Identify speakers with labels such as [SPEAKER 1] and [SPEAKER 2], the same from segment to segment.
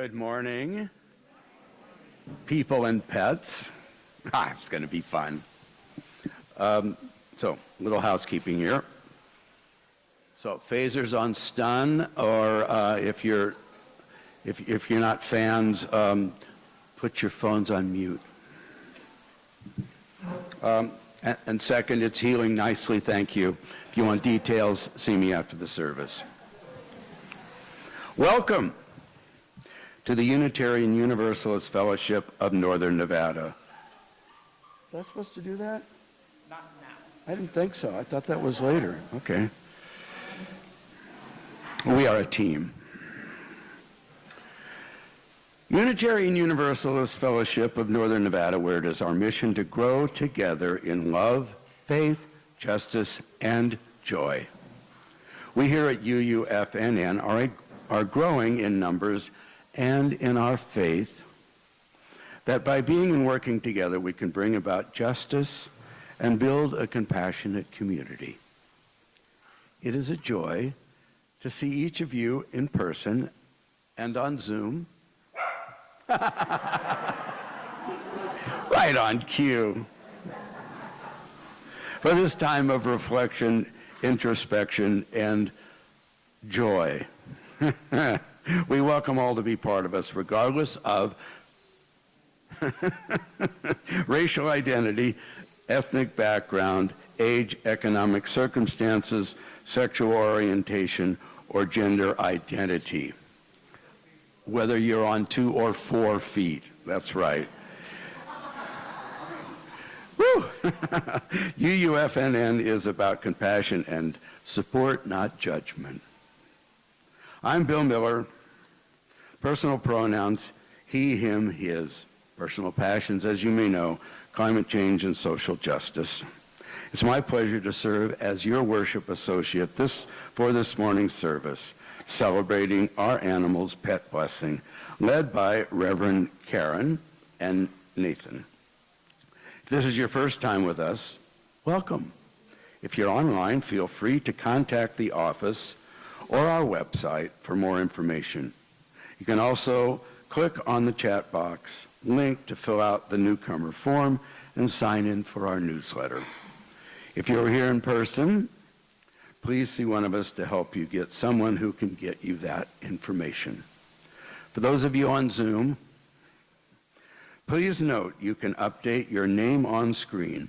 [SPEAKER 1] Good morning, people and pets. It's going to be fun. So, little housekeeping here. So, phasers on stun, or if you're not fans, put your phones on mute. And second, it's healing nicely, thank you. If you want details, see me after the service. Welcome to the Unitarian Universalist Fellowship of Northern Nevada. Was I supposed to do that?
[SPEAKER 2] Not now.
[SPEAKER 1] I didn't think so. I thought that was later. Okay. We are a team. Unitarian Universalist Fellowship of Northern Nevada, where it is our mission to grow together in love, faith, justice, and joy. We here at UUFNN are growing in numbers and in our faith that by being and working together we can bring about justice and build a compassionate community. It is a joy to see each of you in person and on Zoom. Right on cue. For this time of reflection, introspection, and joy. We welcome all to be part of us, regardless of racial identity, ethnic background, age, economic circumstances, sexual orientation, or gender identity. Whether you're on 2 or 4 feet, that's right. Woo! UUFNN is about compassion and support, not judgment. I'm Bill Miller. Personal pronouns, he, him, his. Personal passions, as you may know, climate change and social justice. It's my pleasure to serve as your worship associate for this morning's service, celebrating our animals' pet blessing, led by Reverend Karen and Nathan. If this is your first time with us, welcome. If you're online, feel free to contact the office or our website for more information. You can also click on the chat box link to fill out the newcomer form and sign in for our newsletter. If you're here in person, please see one of us to help you get someone who can get you that information. For those of you on Zoom, please note you can update your name on screen.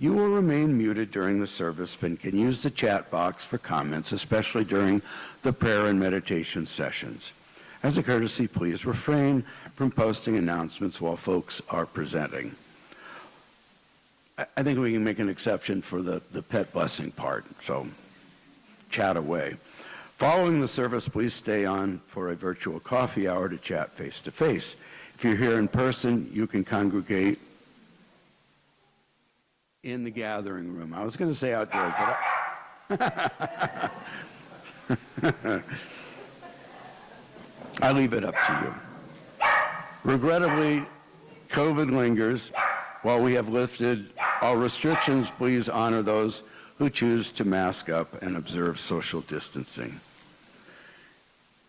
[SPEAKER 1] You will remain muted during the service, but can use the chat box for comments, especially during the prayer and meditation sessions. As a courtesy, please refrain from posting announcements while folks are presenting. I think we can make an exception for the pet blessing part, so chat away. Following the service, please stay on for a virtual coffee hour to chat face-to-face. If you're here in person, you can congregate in the gathering room. I was going to say outdoors, but I leave it up to you. Regrettably, COVID lingers. While we have lifted all restrictions, please honor those who choose to mask up and observe social distancing.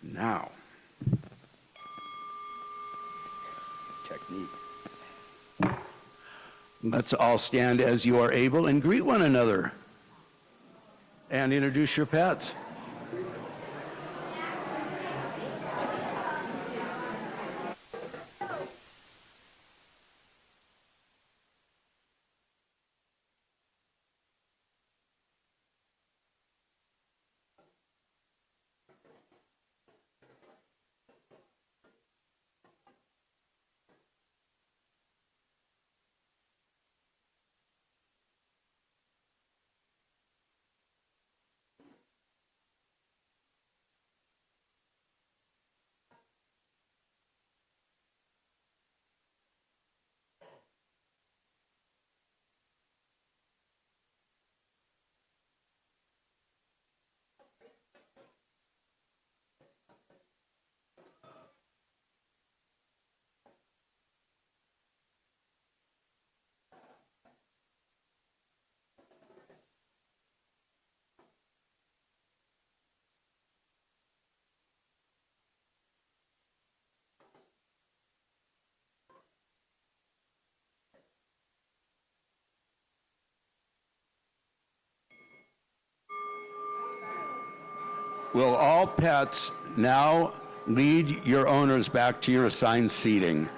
[SPEAKER 1] Now, technique. Let's all stand as you are able and greet one another and introduce your pets. Will all pets now lead your owners back to your assigned seating?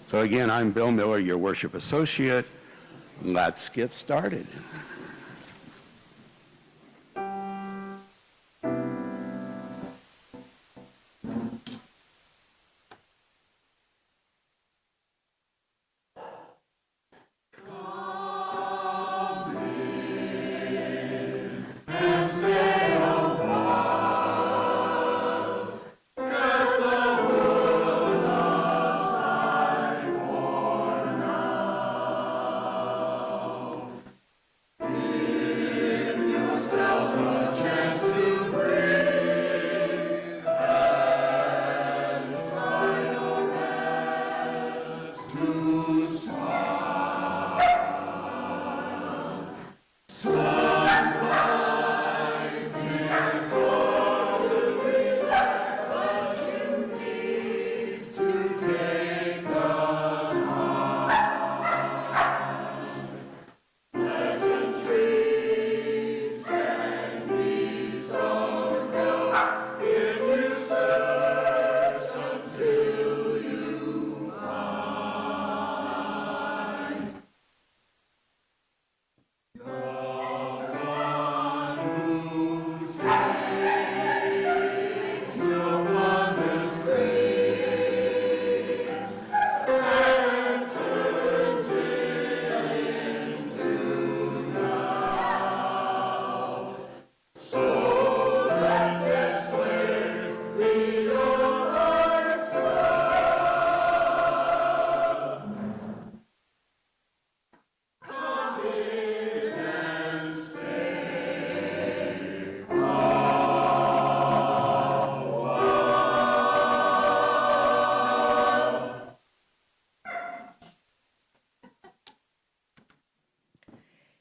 [SPEAKER 1] So again, I'm Bill Miller, your worship associate. Let's get started.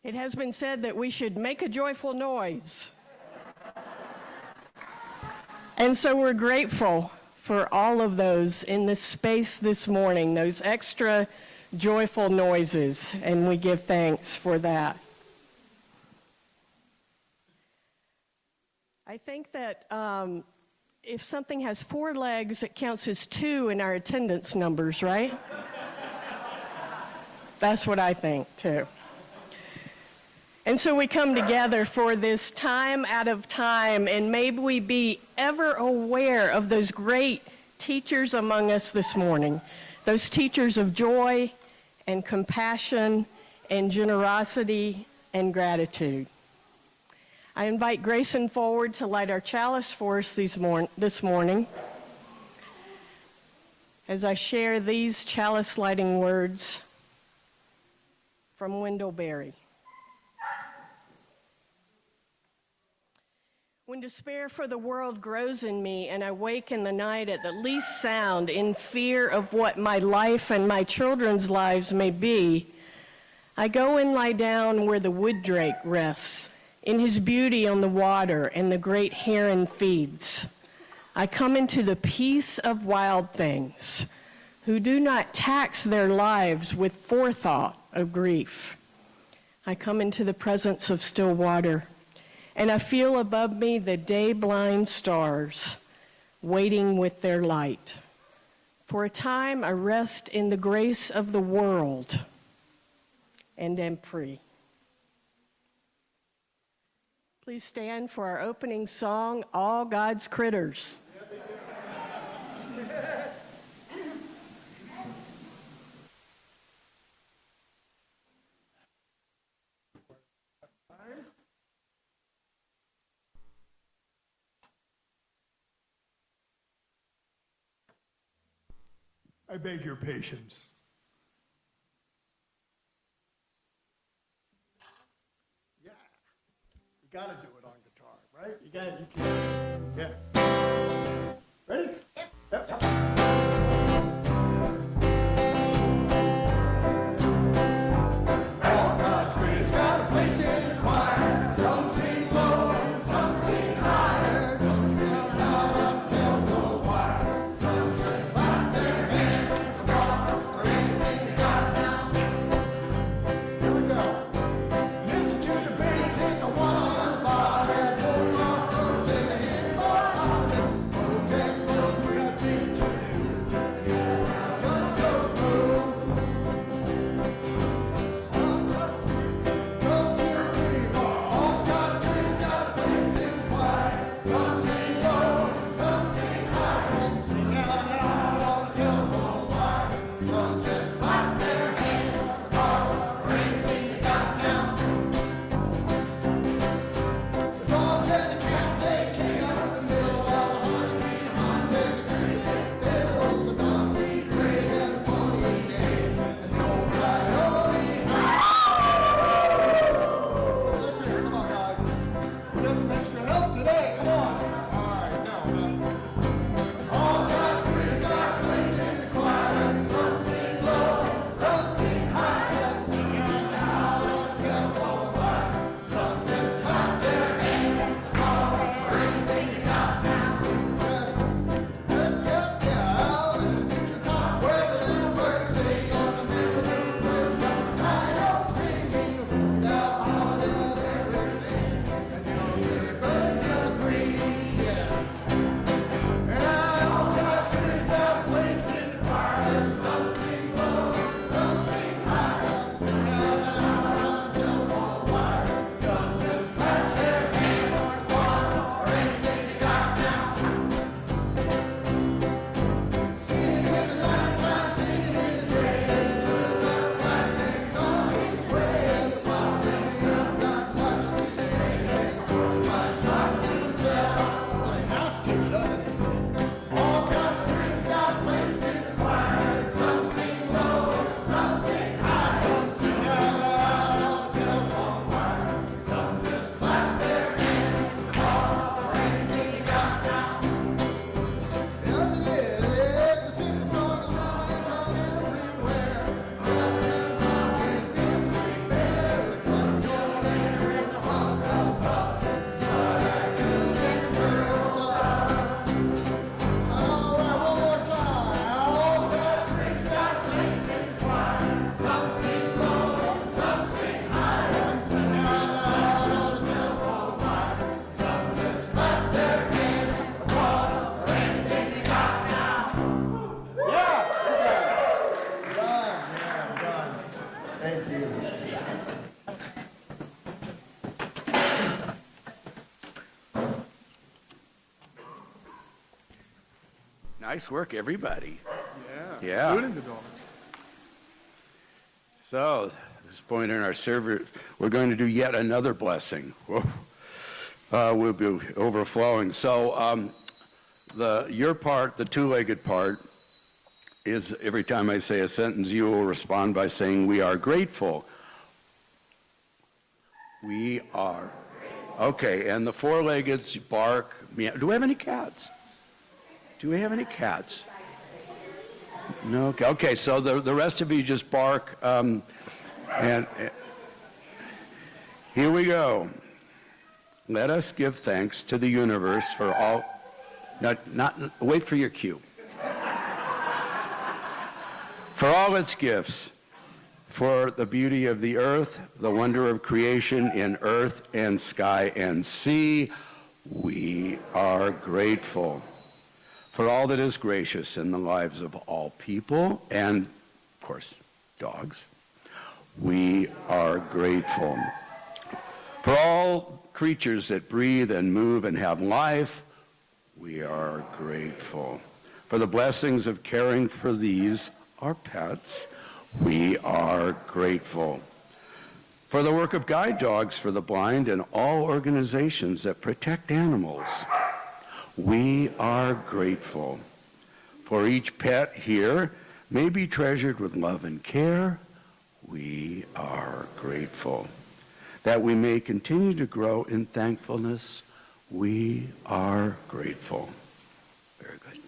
[SPEAKER 2] It has been said that we should make a joyful noise. And so we're grateful for all of those in this space this morning, those extra joyful noises, and we give thanks for that. I think that if something has 4 legs, it counts as 2 in our attendance numbers, right? That's what I think, too. And so we come together for this time out of time, and may we be ever aware of those great teachers among us this morning, those teachers of joy and compassion and generosity and gratitude. I invite Grayson forward to light our chalice for us this morning as I share these chalice lighting words from Wendell Berry. When despair for the world grows in me and I wake in the night at the least sound in fear of what my life and my children's lives may be, I go and lie down where the wood drake rests, in his beauty on the water and the great heron feeds. I come into the peace of wild things who do not tax their lives with forethought of grief. I come into the presence of still water, and I feel above me the day-blind stars waiting with their light. For a time, I rest in the grace of the world and am free. Please stand for our opening song, All God's Critters.
[SPEAKER 3] I beg your patience. Yeah, you gotta do it on guitar, right? You can. Yeah. Ready? Yep. All God's creatures got a place in the choir. Some sing low, some sing higher, some sing loud up till the wire. Some just clap their hands and rock the get some extra help today. Come on. All right, now. All God's creatures are placed in the choir. Some sing low, some sing high. Some sing out loud on the telephone wire. Some just clap their hands for anything you got now. Yeah. Listen to the top where the little birds sing on the middle of the room. I know singing the room down holiday and everything. And your little birds just a breeze, yeah. And all God's creatures have a place in the choir. Some sing low, some sing high. Some sing out loud on the telephone wire. Some just clap their hands for anything you got now. Singing in the nighttime, singing in the day. Little black flag sings on his way. The boss said they have not much to say. My talks to himself. Well, he has to, doesn't he? All God's creatures got a place in the choir. Some sing low, some sing high. Some sing out loud on the telephone wire. Some just clap their hands for anything you got now. It's a simple song of love and tongue everywhere. Nothing is mystery there. Come your there in the heart of love. Inside you can turn love. All right, one more time. All God's creatures got a place in the choir. Some sing low, some sing high. Some sing out loud on the telephone wire. Some just clap their hands for anything you got now. Yeah, done. Thank you.
[SPEAKER 1] Nice work, everybody.
[SPEAKER 3] Yeah.
[SPEAKER 1] Yeah.
[SPEAKER 3] Including the dogs.
[SPEAKER 1] So, at this point in our service, we're going to do yet another blessing. Whoa. We'll be overflowing. So, your part, the two-legged part, is every time I say a sentence, you will respond by saying, "We are grateful." We are. Okay, and the four-leggeds bark. Meow. Do we have any cats? Do we have any cats? No. Okay, so the rest of you just bark. And here we go. Let us give thanks to the universe for all. Not wait for your cue. For all its gifts, for the beauty of the earth, the wonder of creation in earth and sky and sea, we are grateful. For all that is gracious in the lives of all people, and, of course, dogs, we are grateful. For all creatures that breathe and move and have life, we are grateful. For the blessings of caring for these, our pets, we are grateful. For the work of guide dogs for the blind and all organizations that protect animals, we are grateful. For each pet here may be treasured with love and care, we are grateful. That we may continue to grow in thankfulness, we are grateful. Very good.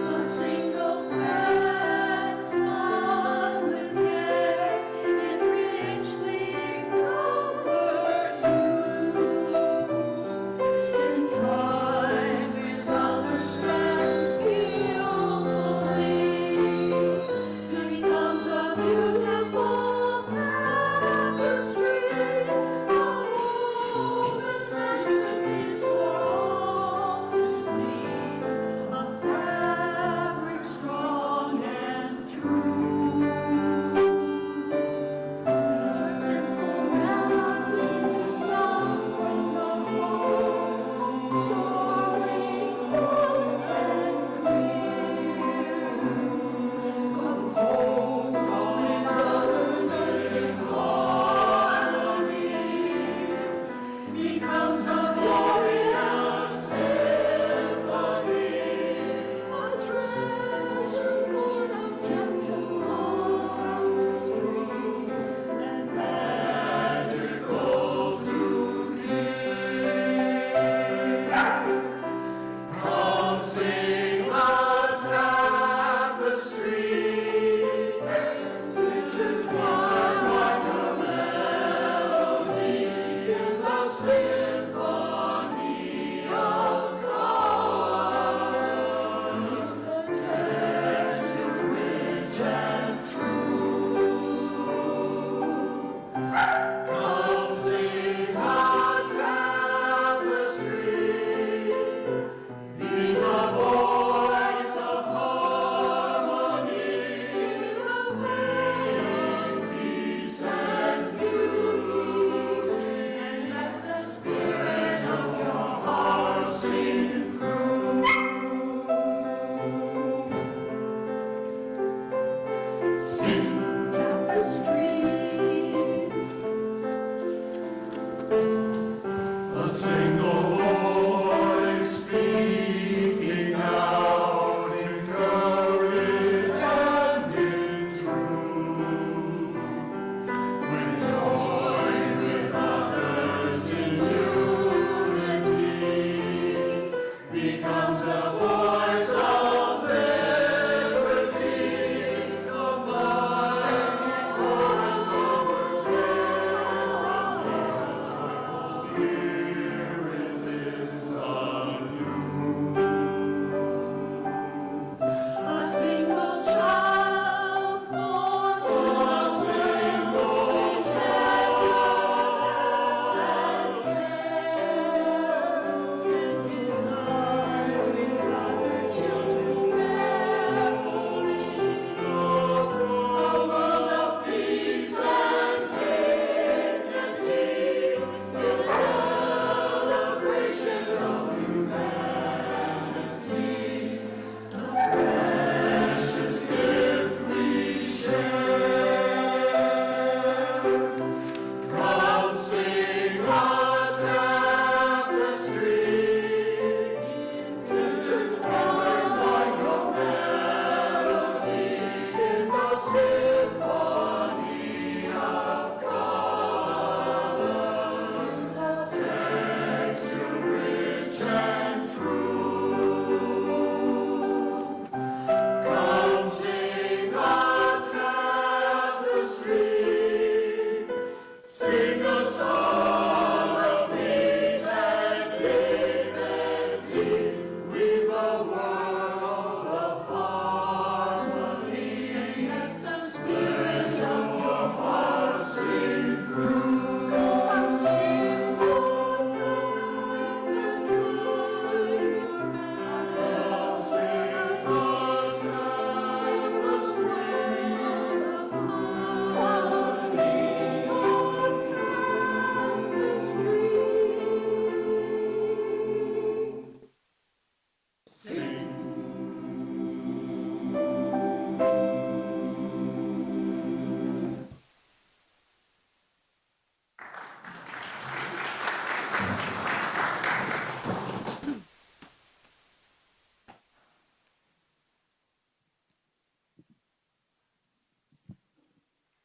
[SPEAKER 4] A single friend smile.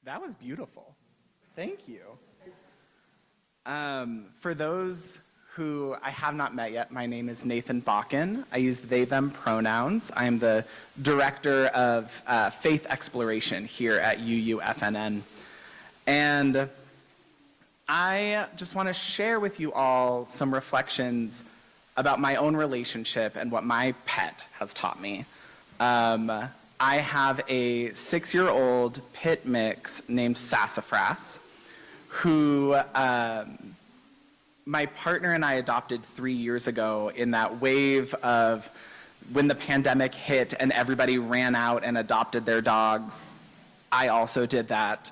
[SPEAKER 4] That was beautiful. Thank you. For those who I have not met yet, my name is Nathan Bakken. I use they, them pronouns. I am the director of faith exploration here at UUFNN. And I just want to share with you all some reflections about my own relationship and what my pet has taught me. I have a 6-year-old pit mix named Sassafras, who my partner and I adopted 3 years ago in that wave of when the pandemic hit and everybody ran out and adopted their dogs. I also did that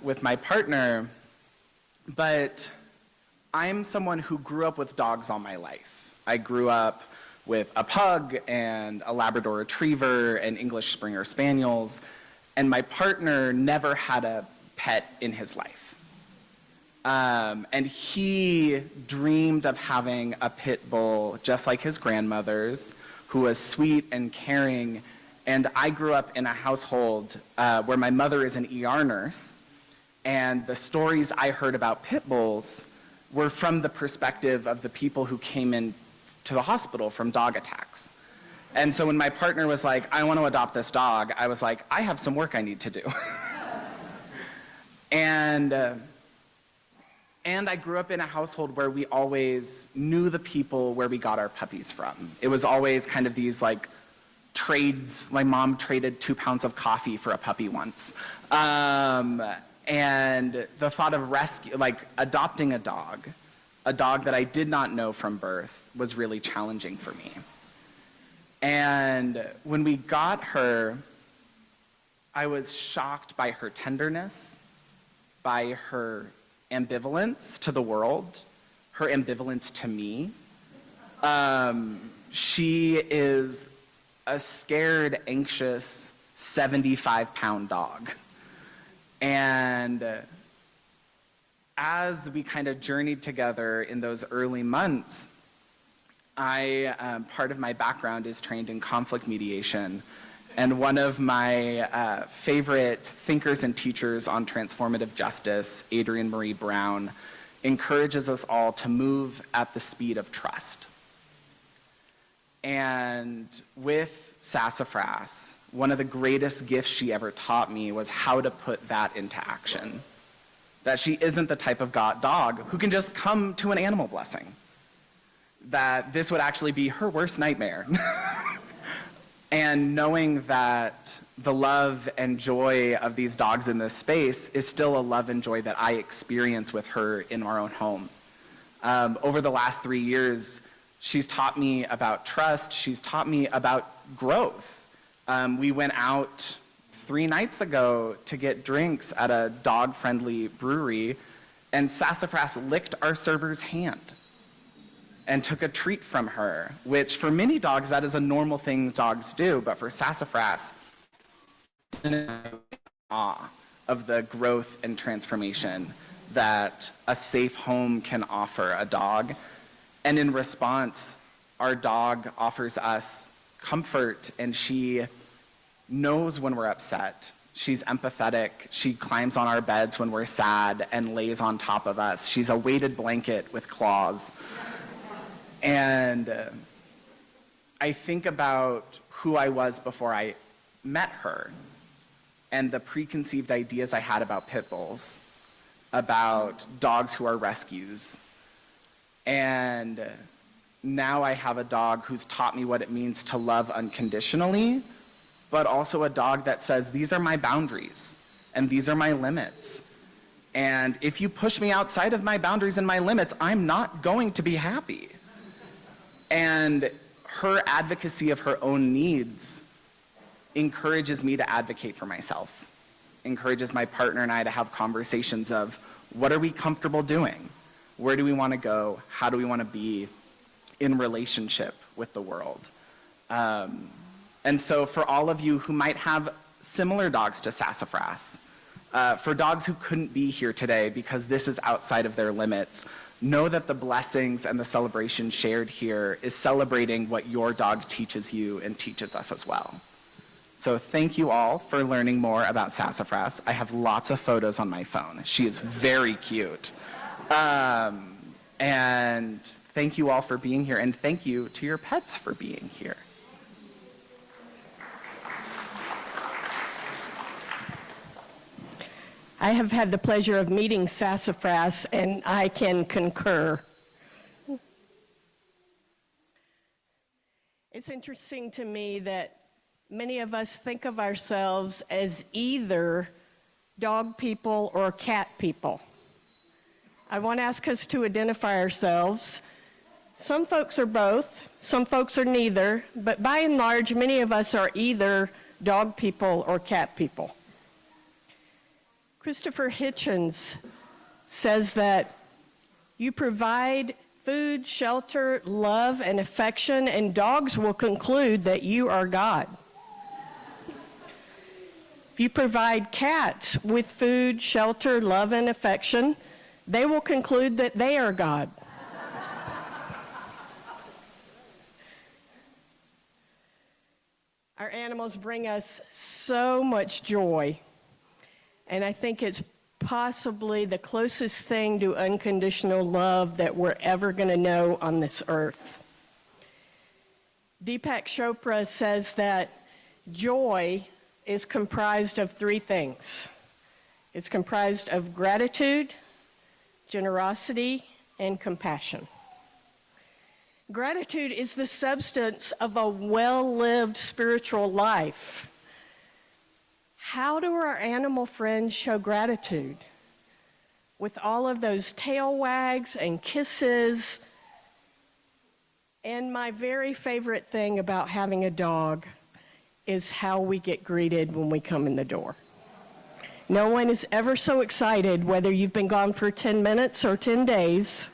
[SPEAKER 4] with my partner, but I'm someone who grew up with dogs all my life. I grew up with a pug and a Labrador Retriever and English Springer Spaniels, and my partner never had a pet in his life. And he dreamed of having a pit bull just like his grandmother's, who was sweet and caring. And I grew up in a household where my mother is an ER nurse, and the stories I heard about pit bulls were from the perspective of the people who came in to the hospital from dog attacks. And so when my partner was like, I want to adopt this dog, I was like, I have some work I need to do. And I grew up in a household where we always knew the people where we got our puppies from. It was always kind of these like trades. My mom traded 2 pounds of coffee for a puppy once. And the thought of adopting a dog that I did not know from birth, was really challenging for me. And when we got her, I was shocked by her tenderness, by her ambivalence to the world, her ambivalence to me. She is a scared, anxious, 75-pound dog. And as we kind of journeyed together in those early months, part of my background is trained in conflict mediation. And one of my favorite thinkers and teachers on transformative justice, Adrienne Marie Brown, encourages us all to move at the speed of trust. And with Sassafras, one of the greatest gifts she ever taught me was how to put that into action. That she isn't the type of dog who can just come to an animal blessing. That this would actually be her worst nightmare. And knowing that the love and joy of these dogs in this space is still a love and joy that I experience with her in our own home. Over the last 3 years, she's taught me about trust, she's taught me about growth. We went out 3 nights ago to get drinks at a dog-friendly brewery, and Sassafras licked our server's hand and took a treat from her, which for many dogs, that is a normal thing dogs do, but for Sassafras, in awe of the growth and transformation that a safe home can offer a dog. And in response, our dog offers us comfort, and she knows when we're upset. She's empathetic. She climbs on our beds when we're sad and lays on top of us. She's a weighted blanket with claws. And I think about who I was before I met her and the preconceived ideas I had about pit bulls, about dogs who are rescues. And now I have a dog who's taught me what it means to love unconditionally, but also a dog that says, these are my boundaries and these are my limits. And if you push me outside of my boundaries and my limits, I'm not going to be happy. And her advocacy of her own needs encourages me to advocate for myself, encourages my partner and I to have conversations of what are we comfortable doing? Where do we want to go? How do we want to be in relationship with the world? And so for all of you who might have similar dogs to Sassafras, for dogs who couldn't be here today because this is outside of their limits, know that the blessings and the celebration shared here is celebrating what your dog teaches you and teaches us as well. So thank you all for learning more about Sassafras. I have lots of photos on my phone. She is very cute. And thank you all for being here, and thank you to your pets for being here.
[SPEAKER 2] I have had the pleasure of meeting Sassafras, and I can concur. It's interesting to me that many of us think of ourselves as either dog people or cat people. I want to ask us to identify ourselves. Some folks are both, some folks are neither, but by and large, many of us are either dog people or cat people. Christopher Hitchens says that you provide food, shelter, love, and affection, and dogs will conclude that you are God. If you provide cats with food, shelter, love, and affection, they will conclude that they are God. Our animals bring us so much joy, and I think it's possibly the closest thing to unconditional love that we're ever going to know on this earth. Deepak Chopra says that joy is comprised of three things. It's comprised of gratitude, generosity, and compassion. Gratitude is the substance of a well-lived spiritual life. How do our animal friends show gratitude? With all of those tail wags and kisses. And my very favorite thing about having a dog is how we get greeted when we come in the door. No one is ever so excited, whether you've been gone for 10 minutes or 10 days.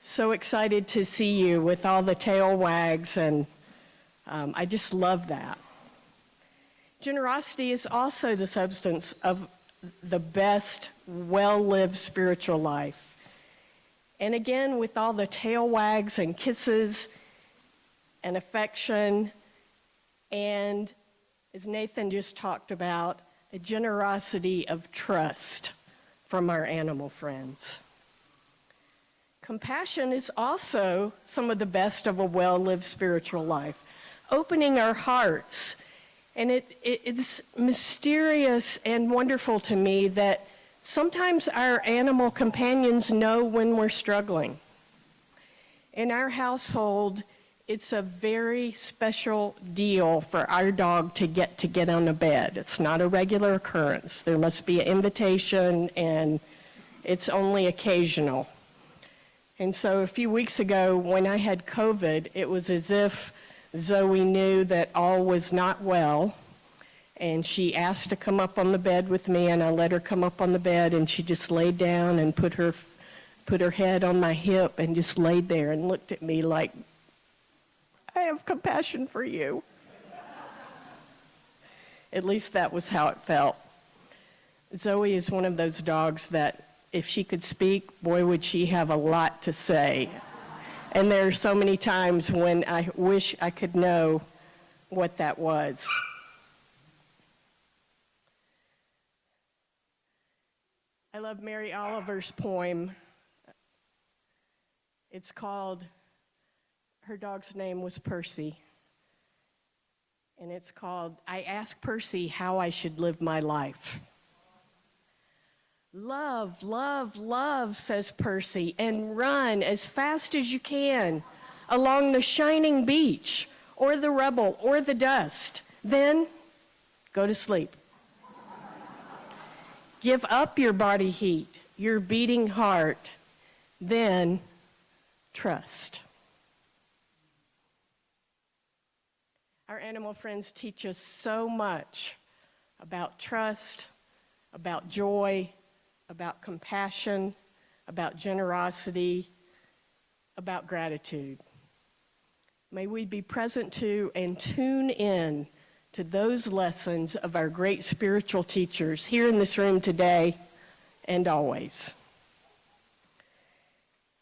[SPEAKER 2] So excited to see you with all the tail wags, and I just love that. Generosity is also the substance of the best, well-lived spiritual life. And again, with all the tail wags and kisses and affection, and as Nathan just talked about, a generosity of trust from our animal friends. Compassion is also some of the best of a well-lived spiritual life, opening our hearts. And it's mysterious and wonderful to me that sometimes our animal companions know when we're struggling. In our household, it's a very special deal for our dog to get on the bed. It's not a regular occurrence. There must be an invitation, and it's only occasional. And so a few weeks ago, when I had COVID, it was as if Zoe knew that all was not well, and she asked to come up on the bed with me, and I let her come up on the bed, and she just laid down and put her head on my hip and just laid there and looked at me like, I have compassion for you. At least that was how it felt. Zoe is one of those dogs that if she could speak, boy, would she have a lot to say. And there are so many times when I wish I could know what that was. I love Mary Oliver's poem. It's called, her dog's name was Percy. And it's called, I Asked Percy How I Should Live My Life. Love, love, love, says Percy, and run as fast as you can along the shining beach or the rubble or the dust. Then go to sleep. Give up your body heat, your beating heart. Then trust. Our animal friends teach us so much about trust, about joy, about compassion, about generosity, about gratitude. May we be present to and tune in to those lessons of our great spiritual teachers here in this room today and always.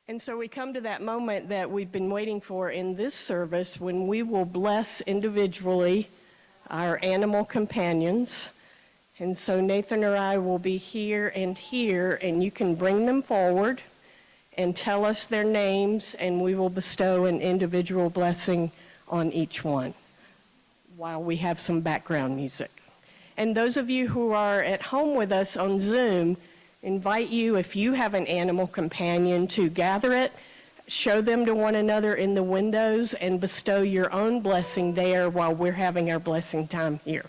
[SPEAKER 2] And so we come to that moment that we've been waiting for in this service when we will bless individually our animal companions. And so Nathan or I will be here, and you can bring them forward and tell us their names, and we will bestow an individual blessing on each one while we have some background music. And those of you who are at home with us on Zoom, invite you, if you have an animal companion, to gather it, show them to one another in the windows, and bestow your own blessing there while we're having our blessing time here.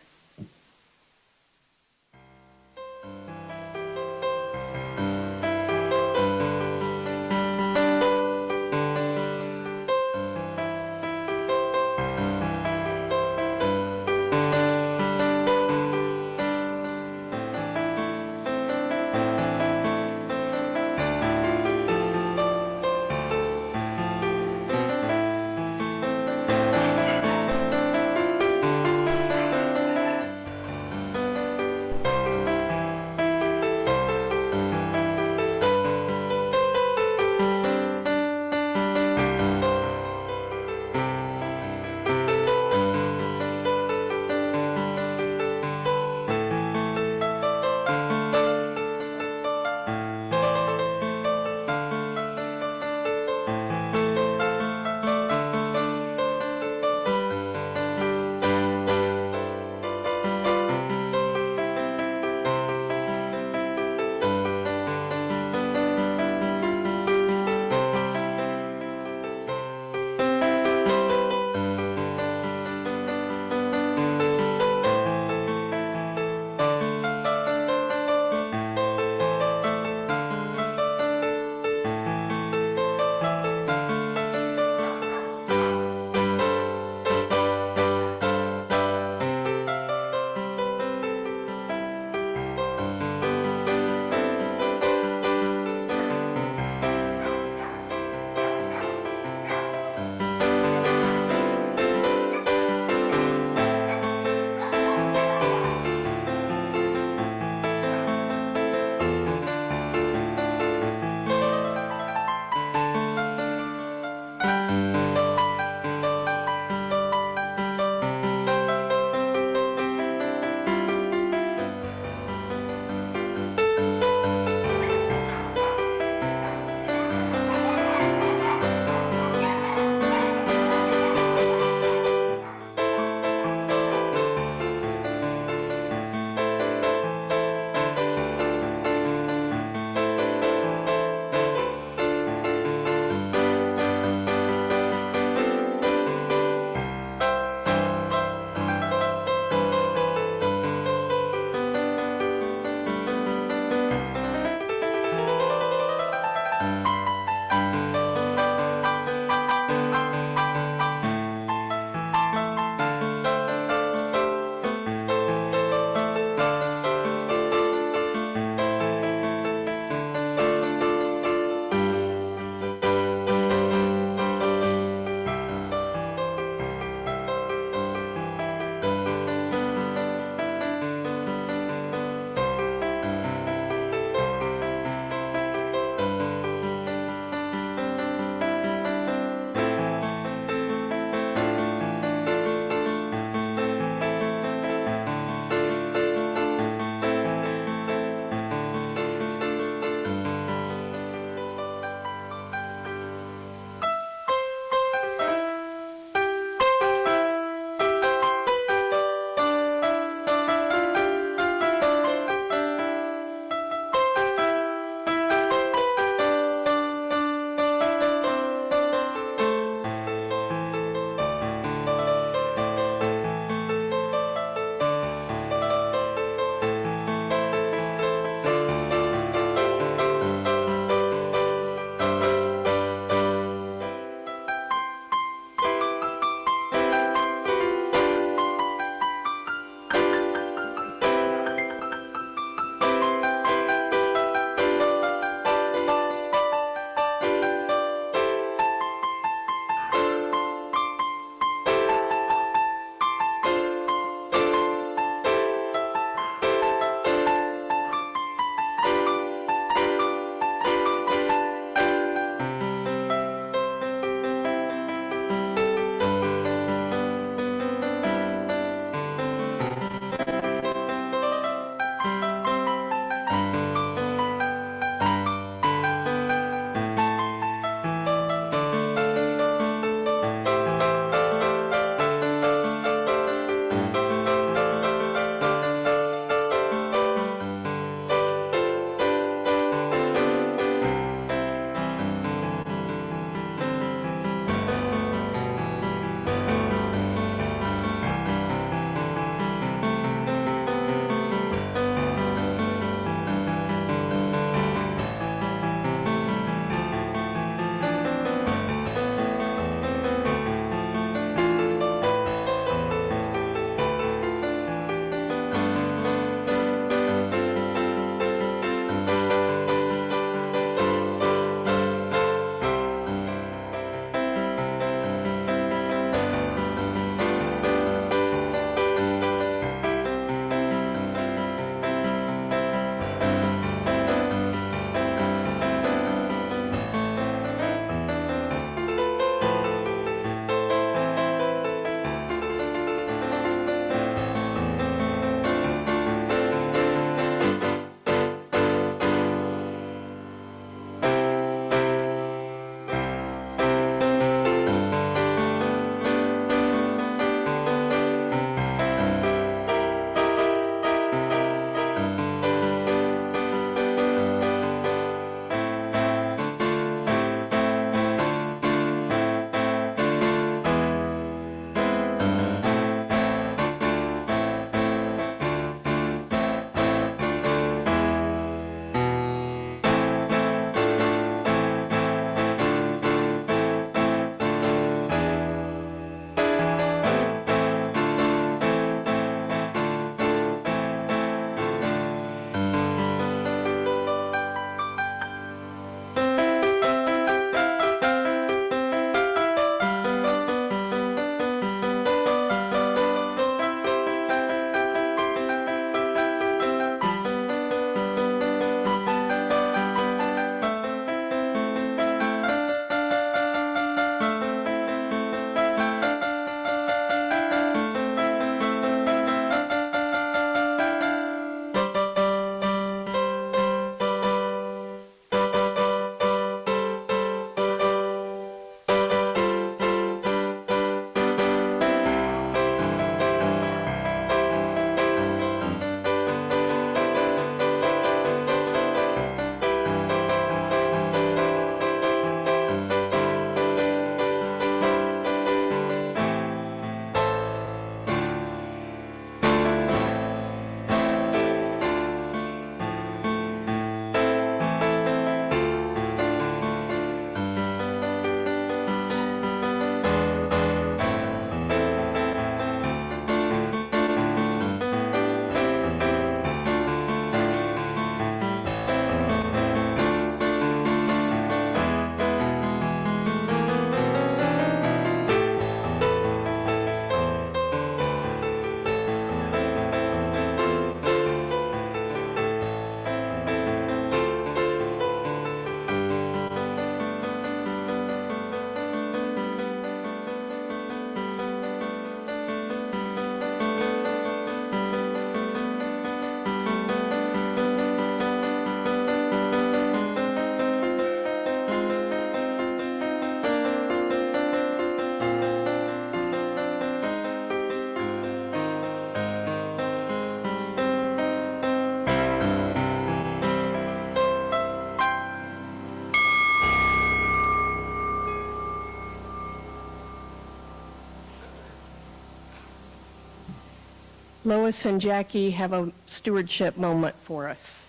[SPEAKER 2] Lois and Jackie have a stewardship moment for us.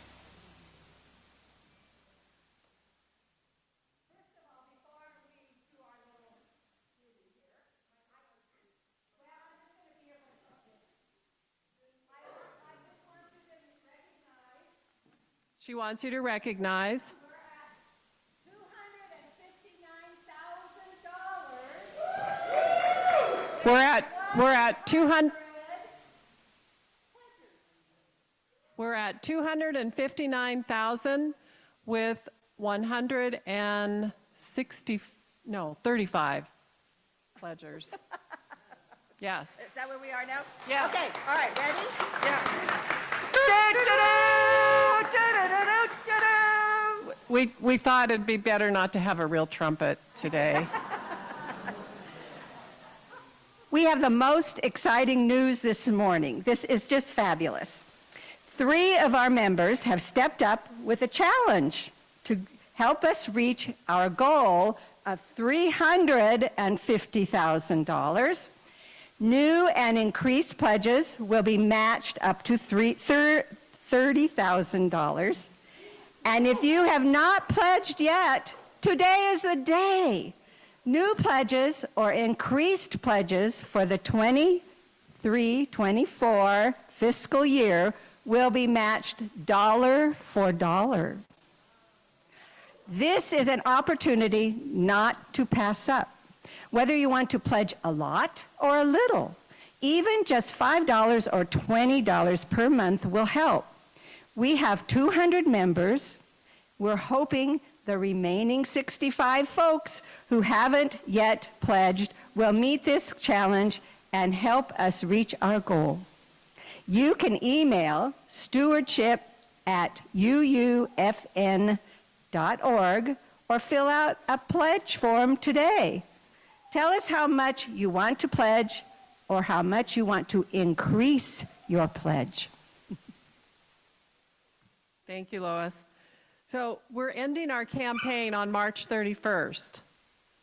[SPEAKER 5] She wants you to recognize. We're at 200. We're at 259,000 with 35 pledgers. Yes.
[SPEAKER 6] Is that where we are now?
[SPEAKER 5] Yeah.
[SPEAKER 6] Okay, all right, ready?
[SPEAKER 5] We thought it'd be better not to have a real trumpet today.
[SPEAKER 6] We have the most exciting news this morning. This is just fabulous. 3 of our members have stepped up with a challenge to help us reach our goal of $350,000. New and increased pledges will be matched up to $30,000. And if you have not pledged yet, today is the day. New pledges or increased pledges for the 23-24 fiscal year will be matched dollar for dollar. This is an opportunity not to pass up. Whether you want to pledge a lot or a little, even just $5 or $20 per month will help. We have 200 members. We're hoping the remaining 65 folks who haven't yet pledged will meet this challenge and help us reach our goal. You can email stewardship@uufn.org or fill out a pledge form today. Tell us how much you want to pledge or how much you want to increase your pledge.
[SPEAKER 5] Thank you, Lois. So we're ending our campaign on March 31st.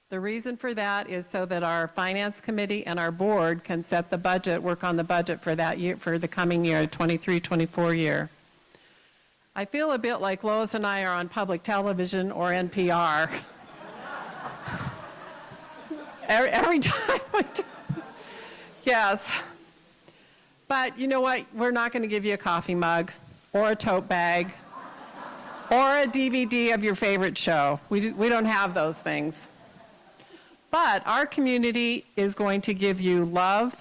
[SPEAKER 5] The reason for that is so that our finance committee and our board can set the budget, work on the budget for that year, for the coming year, 23-24 year. I feel a bit like Lois and I are on public television or NPR. Every time we do. Yes. But you know what? We're not going to give you a coffee mug or a tote bag or a DVD of your favorite show. We don't have those things. But our community is going to give you love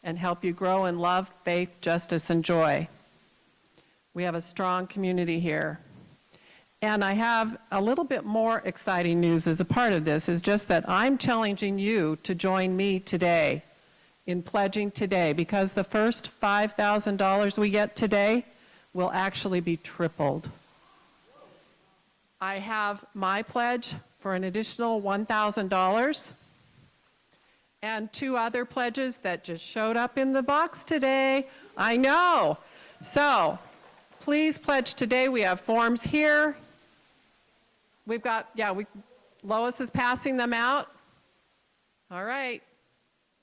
[SPEAKER 5] and help you grow in love, faith, justice, and joy. We have a strong community here. And I have a little bit more exciting news as a part of this, is just that I'm challenging you to join me today in pledging today, because the first $5,000 we get today will actually be tripled. I have my pledge for an additional $1,000 and 2 other pledges that just showed up in the box today. I know. So please pledge today. We have forms here. We've got, Lois is passing them out. All right.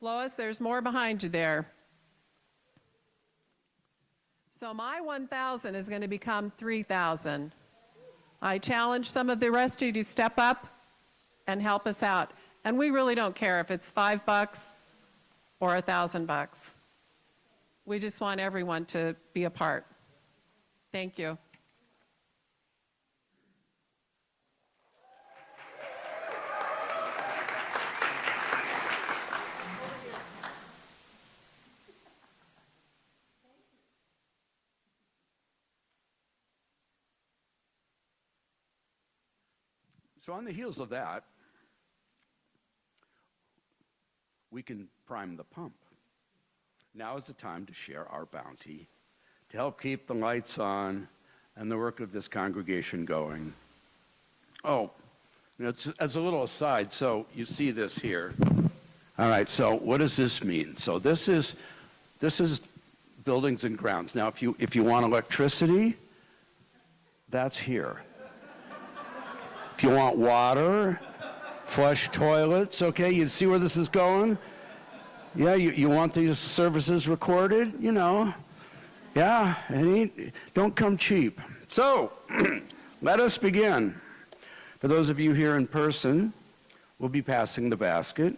[SPEAKER 5] Lois, there's more behind you there. So my 1,000 is going to become 3,000. I challenge some of the rest of you to step up and help us out. And we really don't care if it's $5 or $1,000. We just want everyone to be a part. Thank you.
[SPEAKER 1] So on the heels of that, we can prime the pump. Now is the time to share our bounty, to help keep the lights on and the work of this congregation going. Oh, as a little aside, so you see this here. All right, so what does this mean? So this is buildings and grounds. Now, if you want electricity, that's here. If you want water, flush toilets, okay, you see where this is going? Yeah, you want these services recorded? You know. Yeah, don't come cheap. So, let us begin. For those of you here in person, we'll be passing the basket.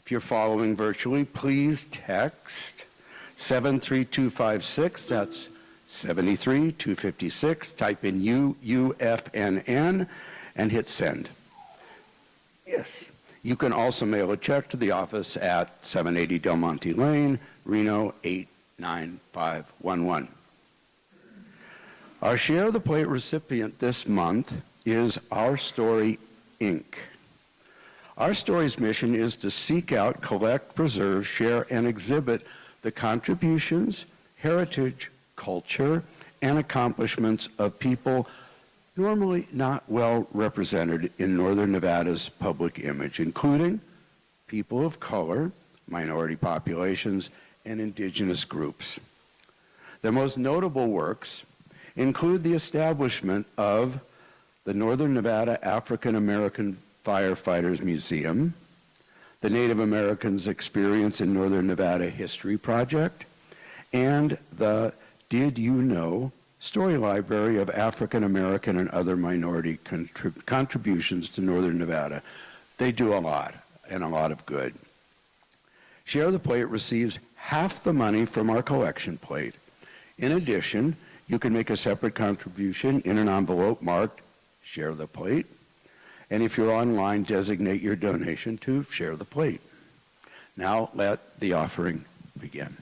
[SPEAKER 1] If you're following virtually, please text 73256. That's 73256. Type in UFNN and hit send. Yes. You can also mail a check to the office at 780 Del Monte Lane, Reno 89511. Our Share the Plate recipient this month is Our Story, Inc. Our Story's mission is to seek out, collect, preserve, share, and exhibit the contributions, heritage, culture, and accomplishments of people normally not well represented in Northern Nevada's public image, including people of color, minority populations, and indigenous groups. The most notable works include the establishment of the Northern Nevada African American Firefighters Museum, the Native Americans Experience in Northern Nevada History Project, and the Did You Know Story Library of African American and other minority contributions to Northern Nevada. They do a lot, and a lot of good. Share the Plate receives half the money from our collection plate. In addition, you can make a separate contribution in an envelope marked Share the Plate. And if you're online, designate your donation to Share the Plate. Now let the offering begin.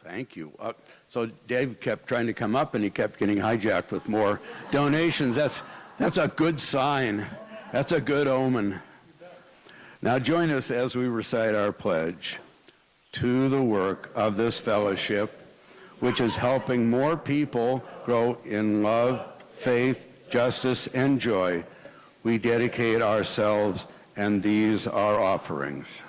[SPEAKER 1] Thank you. So Dave kept trying to come up, and he kept getting hijacked with more donations. That's a good sign. That's a good omen. Now join us as we recite our pledge to the work of this fellowship, which is helping more people grow in love, faith, justice, and joy. We dedicate ourselves, and these are offerings.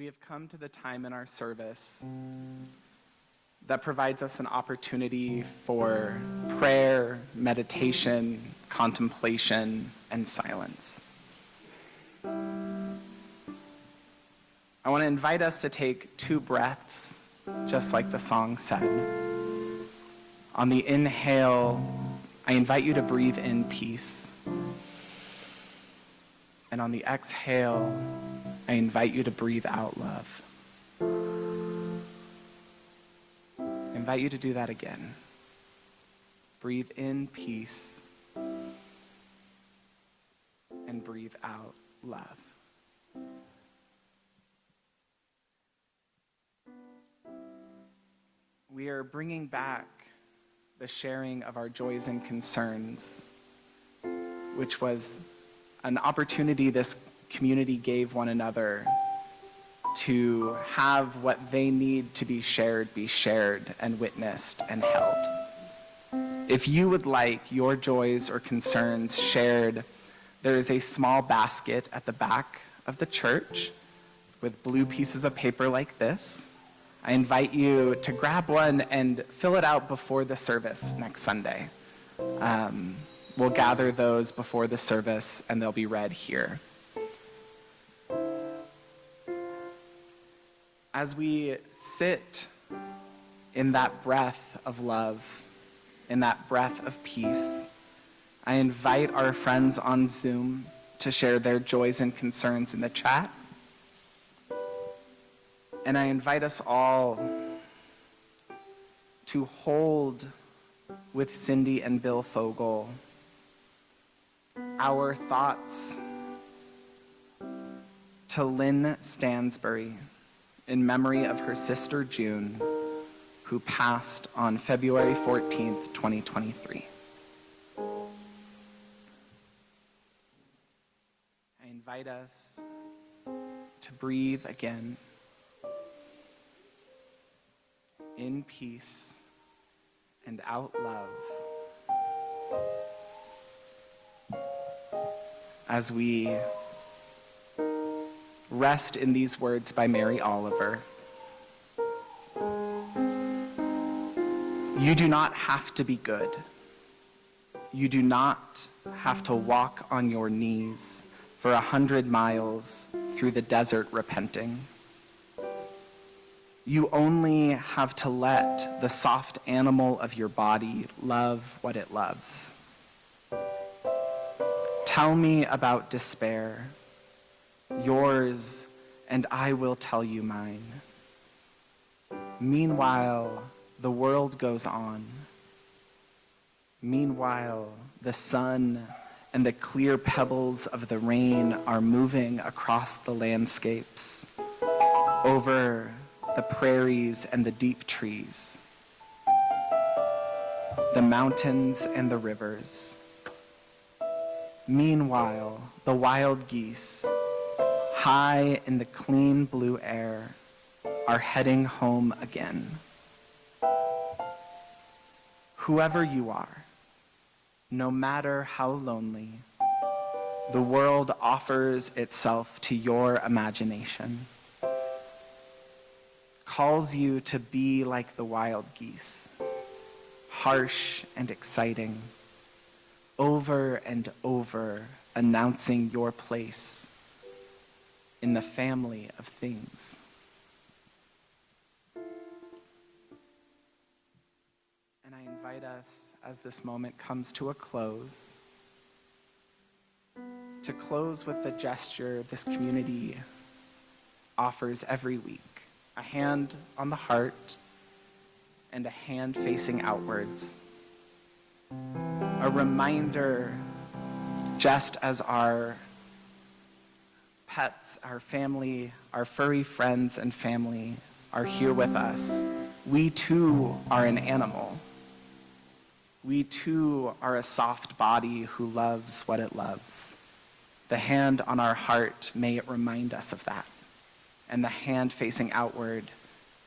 [SPEAKER 4] we have come to the time in our service that provides us an opportunity for prayer, meditation, contemplation, and silence. I want to invite us to take 2 breaths, just like the song said. On the inhale, I invite you to breathe in peace. And on the exhale, I invite you to breathe out love. I invite you to do that again. Breathe in peace and breathe out love. We are bringing back the sharing of our joys and concerns, which was an opportunity this community gave one another to have what they need to be shared and witnessed and held. If you would like your joys or concerns shared, there is a small basket at the back of the church with blue pieces of paper like this. I invite you to grab one and fill it out before the service next Sunday. We'll gather those before the service and they'll be read here. As we sit in that breath of love, in that breath of peace, I invite our friends on Zoom to share their joys and concerns in the chat. And I invite us all to hold with Cindy and Bill Fogel our thoughts to Lynn Stansbury in memory of her sister June, who passed on February 14th, 2023. I invite us to breathe again in peace and out love as we rest in these words by Mary Oliver. You do not have to be good. You do not have to walk on your knees for 100 miles through the desert repenting. You only have to let the soft animal of your body love what it loves. Tell me about despair, yours, and I will tell you mine. Meanwhile, the world goes on. Meanwhile, the sun and the clear pebbles of the rain are moving across the landscapes, over the prairies and the deep trees, the mountains and the rivers. Meanwhile, the wild geese, high in the clean blue air, are heading home again. Whoever you are, no matter how lonely, the world offers itself to your imagination, calls you to be like the wild geese, harsh and exciting, over and over announcing your place in the family of things. And I invite us, as this moment comes to a close, to close with the gesture this community offers every week. A hand on the heart and a hand facing outwards. A reminder, just as our pets, our family, our furry friends and family are here with us, we too are an animal. We too are a soft body who loves what it loves. The hand on our heart, may it remind us of that. And the hand facing outward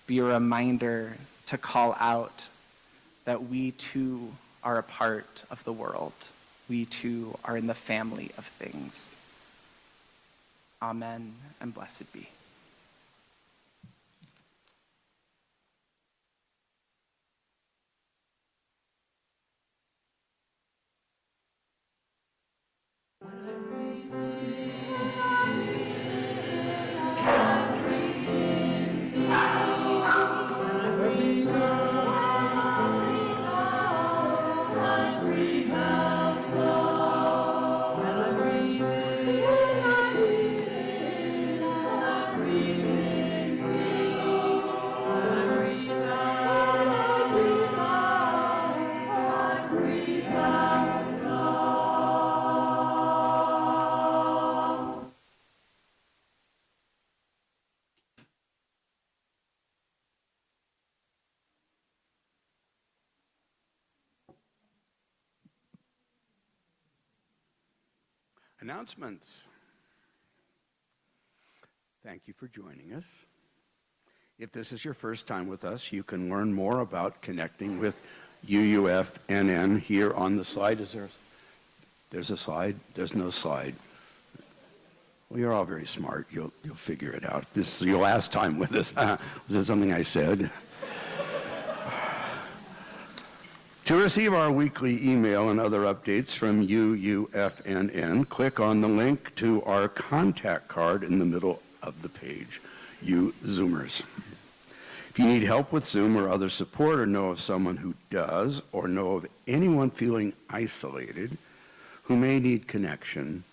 [SPEAKER 4] be a reminder to call out that we too are a part of the world. We too are in the family of things. Amen and blessed be.
[SPEAKER 1] Announcements. Thank you for joining us. If this is your first time with us, you can learn more about connecting with UUFNN here on the slide. There's a slide? There's no slide. Well, you're all very smart. You'll figure it out. This is your last time with us. Was it something I said? To receive our weekly email and other updates from UUFNN, click on the link to our contact card in the middle of the page, you Zoomers. If you need help with Zoom or other support or know of someone who does or know of anyone feeling isolated who may need connection,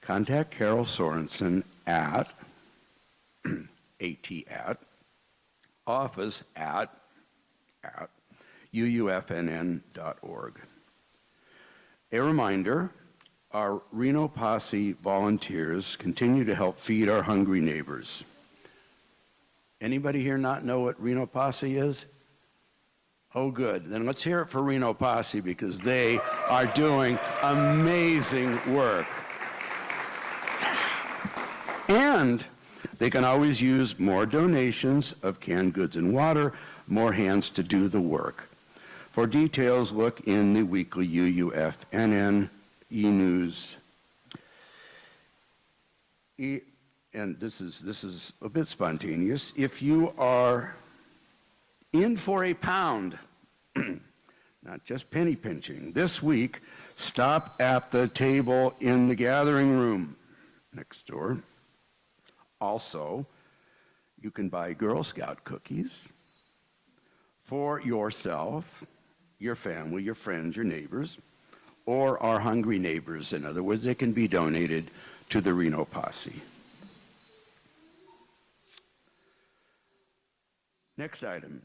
[SPEAKER 1] contact Carol Sorensen at office at uufnn.org. A reminder, our Reno Posse volunteers continue to help feed our hungry neighbors. Anybody here not know what Reno Posse is? Oh, good. Then let's hear it for Reno Posse because they are doing amazing work. Yes. And they can always use more donations of canned goods and water, more hands to do the work. For details, look in the weekly UUFNN e-news. And this is a bit spontaneous. If you are in for a pound, not just penny pinching, this week, stop at the table in the gathering room next door. Also, you can buy Girl Scout cookies for yourself, your family, your friends, your neighbors, or our hungry neighbors. In other words, they can be donated to the Reno Posse. Next item,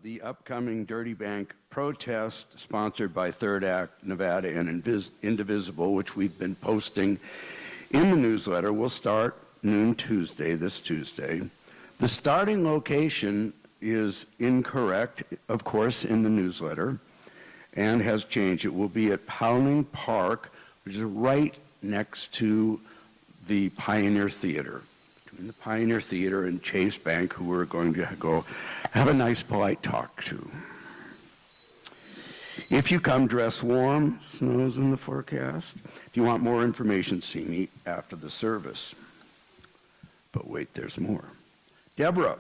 [SPEAKER 1] the upcoming Dirty Bank protest sponsored by Third Act Nevada and Indivisible, which we've been posting in the newsletter, will start noon Tuesday, this Tuesday. The starting location is incorrect, of course, in the newsletter, and has changed. It will be at Powling Park, which is right next to the Pioneer Theater, between the Pioneer Theater and Chase Bank, who we're going to go have a nice, polite talk to. If you come, dress warm. Snow's in the forecast. If you want more information, see me after the service. But wait, there's more. Deborah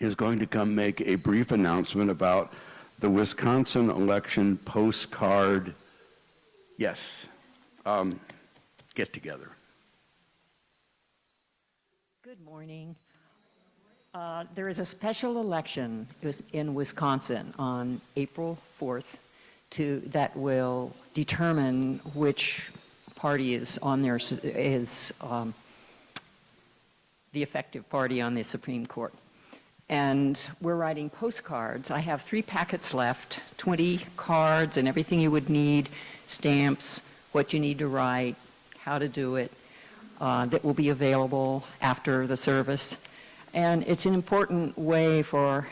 [SPEAKER 1] is going to come make a brief announcement about the Wisconsin election postcard, get together.
[SPEAKER 7] Good morning. There is a special election in Wisconsin on April 4th that will determine which party is on there, is the effective party on the Supreme Court. And we're writing postcards. I have 3 packets left, 20 cards and everything you would need, stamps, what you need to write, how to do it, that will be available after the service. And it's an important way for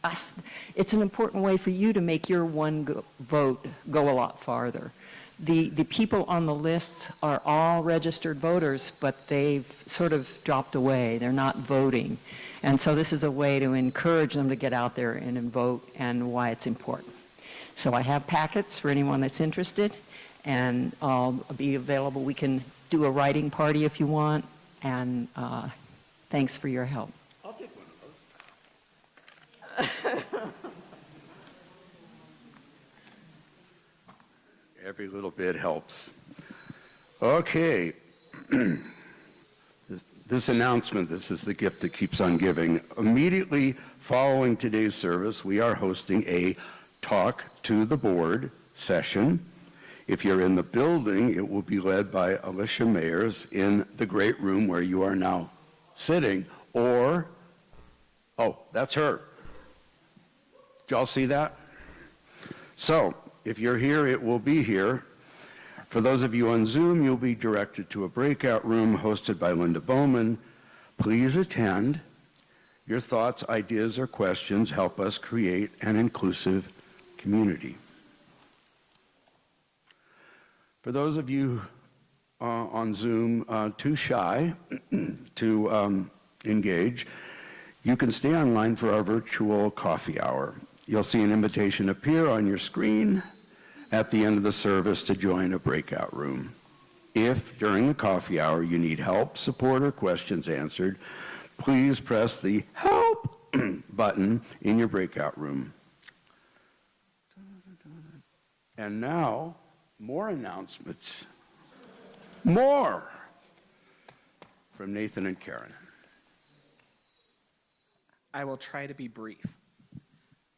[SPEAKER 7] us, it's an important way for you to make your one vote go a lot farther. The people on the lists are all registered voters, but they've sort of dropped away. They're not voting. And so this is a way to encourage them to get out there and vote, and why it's important. So I have packets for anyone that's interested, and I'll be available. We can do a writing party if you want, and thanks for your help.
[SPEAKER 1] I'll take one of those. Every little bit helps. Okay. This announcement, this is the gift that keeps on giving. Immediately following today's service, we are hosting a Talk to the Board session. If you're in the building, it will be led by Alicia Mayers in the great room where you are now sitting, or, oh, that's her. Did y'all see that? So, if you're here, it will be here. For those of you on Zoom, you'll be directed to a breakout room hosted by Linda Bowman. Please attend. Your thoughts, ideas, or questions help us create an inclusive community. For those of you on Zoom too shy to engage, you can stay online for our virtual coffee hour. You'll see an invitation appear on your screen at the end of the service to join a breakout room. If during the coffee hour you need help, support, or questions answered, please press the Help button in your breakout room. And now, more announcements. More from Nathan and Karen.
[SPEAKER 4] I will try to be brief.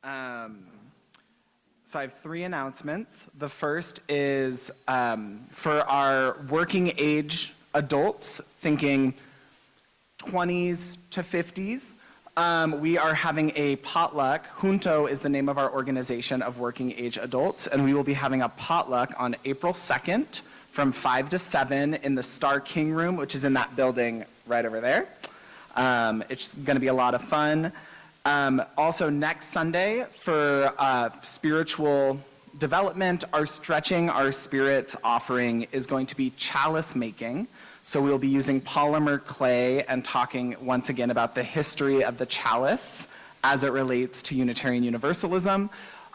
[SPEAKER 4] So I have 3 announcements. The first is for our working age adults, thinking 20s to 50s. We are having a potluck. Junto is the name of our organization of working age adults, and we will be having a potluck on April 2nd from 5 to 7 in the Star King Room, which is in that building right over there. It's going to be a lot of fun. Also, next Sunday for spiritual development, our Stretching Our Spirits offering is going to be chalice making. So we'll be using polymer clay and talking once again about the history of the chalice as it relates to Unitarian Universalism.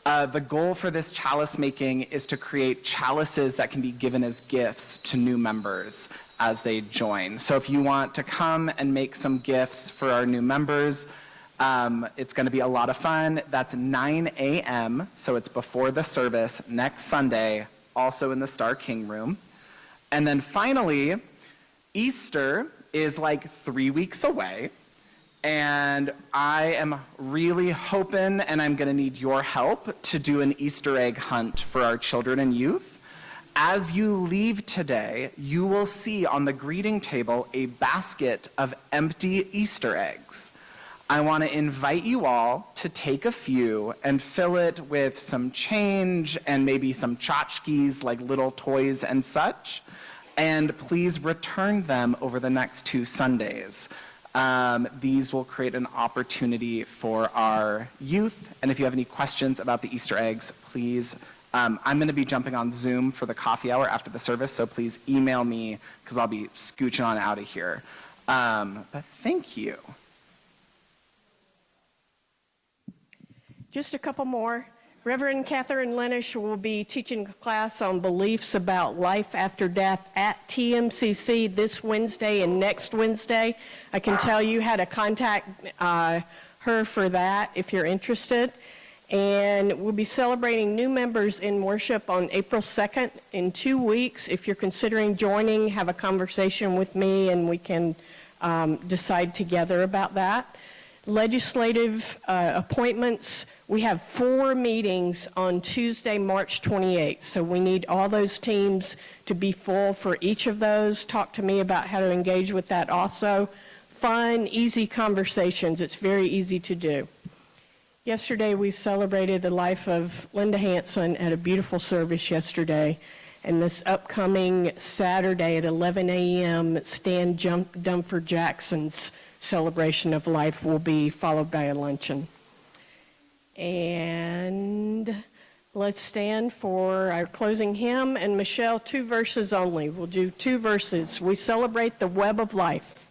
[SPEAKER 4] The goal for this chalice making is to create chalices that can be given as gifts to new members as they join. So if you want to come and make some gifts for our new members, it's going to be a lot of fun. That's 9 a.m., so it's before the service next Sunday, also in the Star King Room. And then finally, Easter is like 3 weeks away, and I am really hoping, and I'm going to need your help, to do an Easter egg hunt for our children and youth. As you leave today, you will see on the greeting table a basket of empty Easter eggs. I want to invite you all to take a few and fill it with some change and maybe some tchotchkes, like little toys and such. And please return them over the next 2 Sundays. These will create an opportunity for our youth. And if you have any questions about the Easter eggs, please, I'm going to be jumping on Zoom for the coffee hour after the service, so please email me because I'll be scooching on out of here. But thank you.
[SPEAKER 2] Just a couple more. Reverend Catherine Lenish will be teaching a class on beliefs about life after death at TMCC this Wednesday and next Wednesday. I can tell you how to contact her for that if you're interested. And we'll be celebrating new members in worship on April 2nd in 2 weeks. If you're considering joining, have a conversation with me and we can decide together about that. Legislative appointments, we have 4 meetings on Tuesday, March 28th. So we need all those teams to be full for each of those. Talk to me about how to engage with that also. Fun, easy conversations. It's very easy to do. Yesterday we celebrated the life of Linda Hanson at a beautiful service yesterday. And this upcoming Saturday at 11 a.m., Stan Dumford Jackson's celebration of life will be followed by a luncheon. And let's stand for our closing hymn. And Michelle, 2 verses only. We'll do 2 verses. We celebrate the web of life.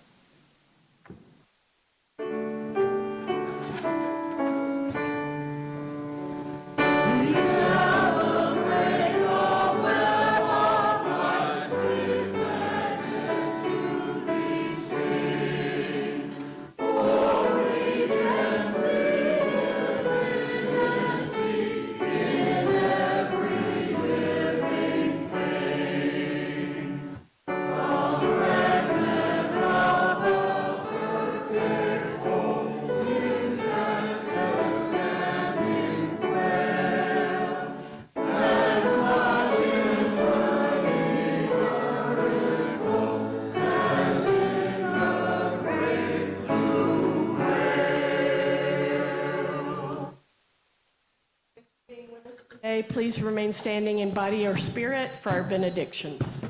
[SPEAKER 2] Please remain standing in body or spirit for our benedictions.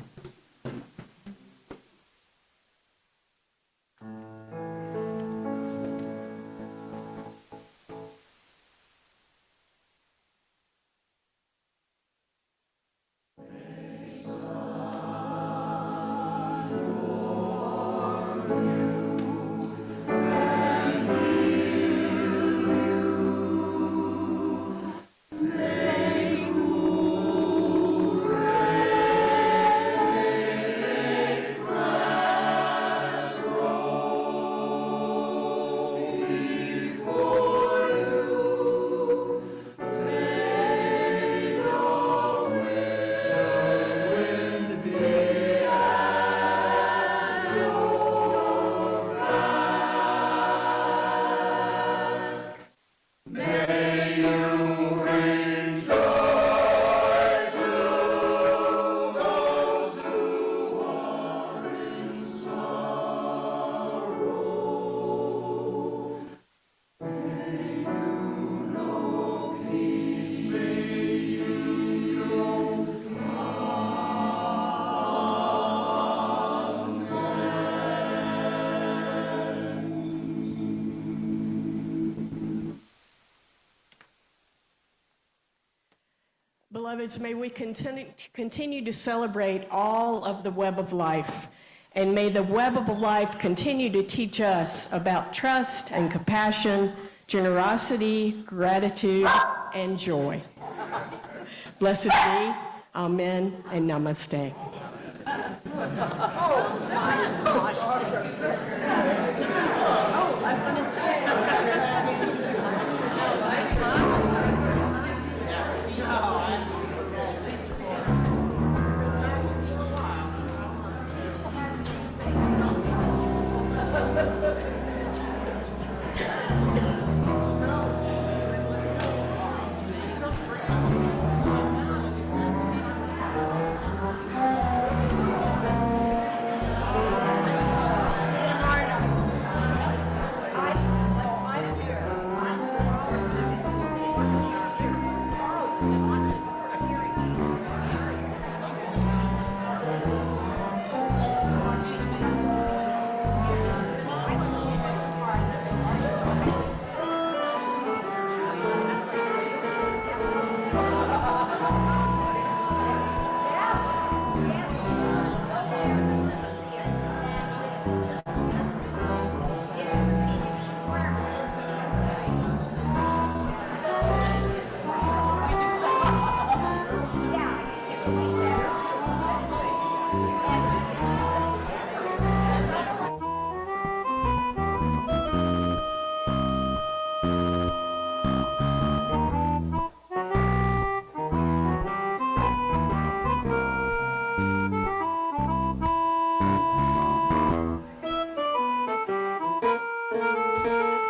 [SPEAKER 2] Beloveds, may we continue to celebrate all of the web of life, and may the web of life continue to teach us about trust and compassion, generosity, gratitude, and joy. Blessed be, amen, and namaste.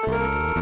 [SPEAKER 3] Thank you.